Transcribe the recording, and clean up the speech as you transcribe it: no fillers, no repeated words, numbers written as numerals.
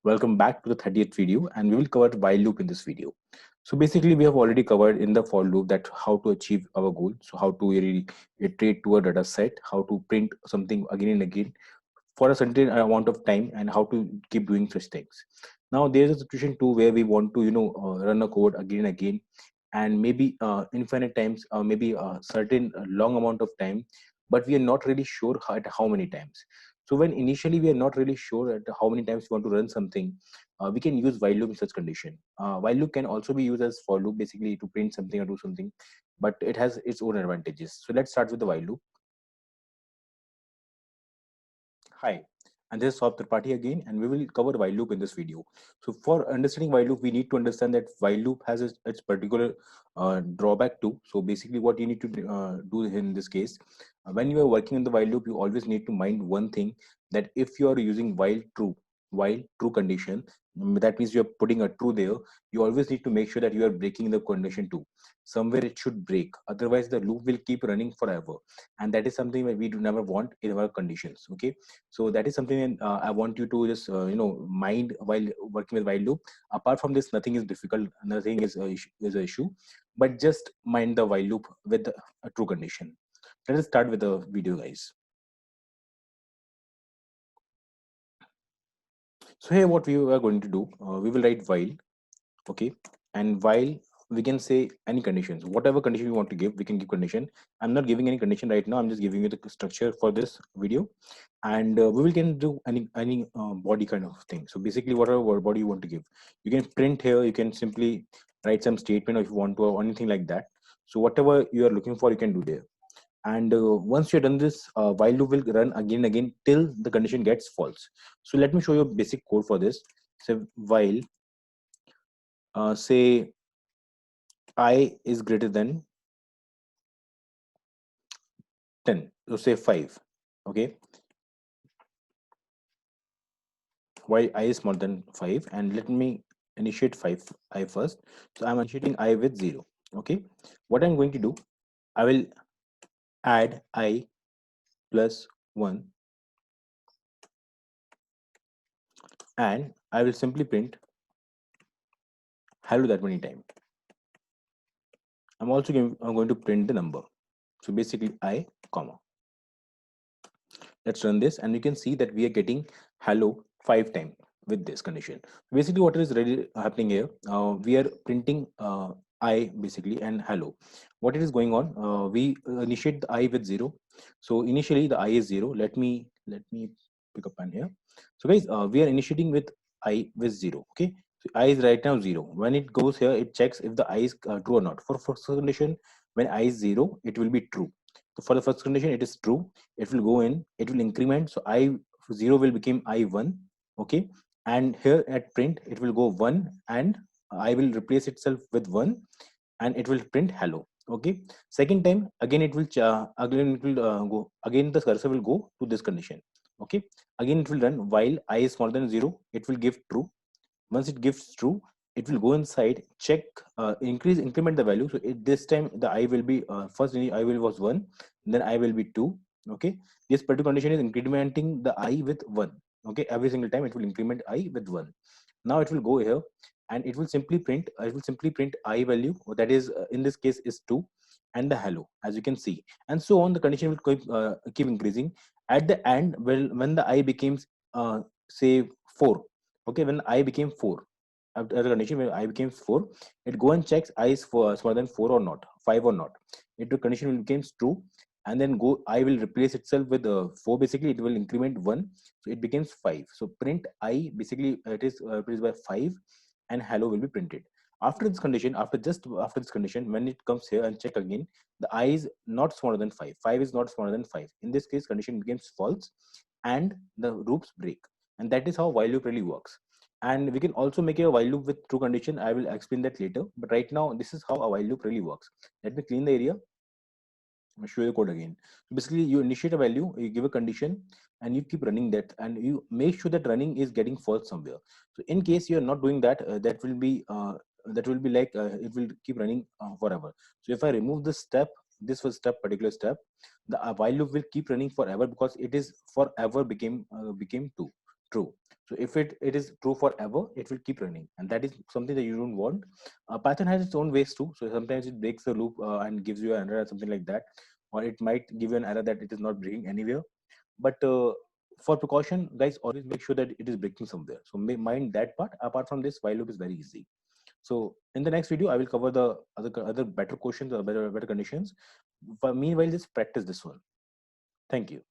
Welcome back to the 30th video, and we will cover while loop in this video. So basically we have already covered in the for loop that how to achieve our goal. So how to really iterate to a data set, how to print something again and again for a certain amount of time, and how to keep doing such things. Now there's a situation too where we want to run a code again and again, and maybe infinite times, maybe a certain long amount of time, but we are not really sure at how many times. So when initially we are not really sure at how many times we want to run something, we can use while loop in such condition. While loop can also be used as for loop, basically to print something or do something, but it has its own advantages. So let's start with the while loop. Hi, and this is Saab Tripathi again, and we will cover while loop in this video. So for understanding while loop, we need to understand that while loop has its particular drawback too. So basically what you need to do in this case, when you are working in the while loop, you always need to mind one thing, that if you are using while true condition, that means you're putting a true there, you always need to make sure that you are breaking the condition too. Somewhere it should break, otherwise the loop will keep running forever, and that is something that we do never want in our conditions. Okay, so that is something I want you to just mind while working with while loop. Apart from this, nothing is difficult, nothing is an issue, but just mind the while loop with a true condition. Let us start with the video, guys. So here what we are going to do, we will write while. Okay, and while we can say any conditions, whatever condition we want to give, we can give condition. I'm not giving any condition right now, I'm just giving you the structure for this video, and we will can do any body kind of thing. So basically whatever body you want to give, you can print here, you can simply write some statement if you want to, or anything like that. So whatever you are looking for, you can do there. And once you're done this, while loop will run again and again till the condition gets false. So let me show you a basic code for this. So while say I is greater than 10, so say 5. Okay, while I is more than 5, and let me initiate 5 I first. So I'm initiating I with 0. Okay, what I'm going to do, I will add I plus 1, and I will simply print hello that many time. I'm going to print the number. So basically I comma. Let's run this, and you can see that we are getting hello 5 times with this condition. Basically what is really happening here, we are printing I basically and hello. What it is going on, we initiate the I with 0. So initially the I is 0. Let me pick up pen here. So guys, we are initiating with I with 0. Okay, so I is right now 0. When it goes here, it checks if the I is true or not. For first condition, when I is 0, it will be true. So for the first condition, it is true, it will go in, it will increment. So I0 will become I1. Okay, and here at print it will go 1, and I will replace itself with 1, and it will print hello. Okay, second time again it will go again, the cursor will go to this condition. Okay, again it will run while I is smaller than 0, it will give true. Once it gives true, it will go inside, check, increment the value. So this time the I will be first I will was 1, then I will be 2. Okay, this particular condition is incrementing the I with 1. Okay, every single time it will increment I with 1. Now it will go here, and it will simply print I value, that is in this case is 2, and the hello, as you can see. And so on, the condition will keep increasing. At the end, when the I becomes say 4. Okay, when I became 4, after the condition when I became 4, it go and checks I is smaller than 4 or not, 5 or not. It the condition will becomes true, and then go I will replace itself with 4. Basically it will increment 1, so it becomes 5. So print I, basically it is replaced by 5, and hello will be printed. After this condition, after this condition, when it comes here and check again, the I is not smaller than 5, 5 is not smaller than 5. In this case, condition becomes false, and the loops break. And that is how while loop really works. And we can also make a while loop with true condition. I will explain that later, but right now this is how a while loop really works. Let me clean the area. I'm show you the code again. So basically you initiate a value, you give a condition, and you keep running that, and you make sure that running is getting false somewhere. So in case you are not doing that, that will be like it will keep running forever. So if I remove this step, this was particular step, the while loop will keep running forever, because it is forever became 2. true. So if it is true forever, it will keep running, and that is something that you don't want. Python has its own ways too. So sometimes it breaks the loop and gives you an error, something like that, or it might give you an error that it is not breaking anywhere. But for precaution, guys, always make sure that it is breaking somewhere. So mind that part. Apart from this, while loop is very easy. So in the next video, I will cover the other better questions or better conditions. But meanwhile, just practice this one. Thank you.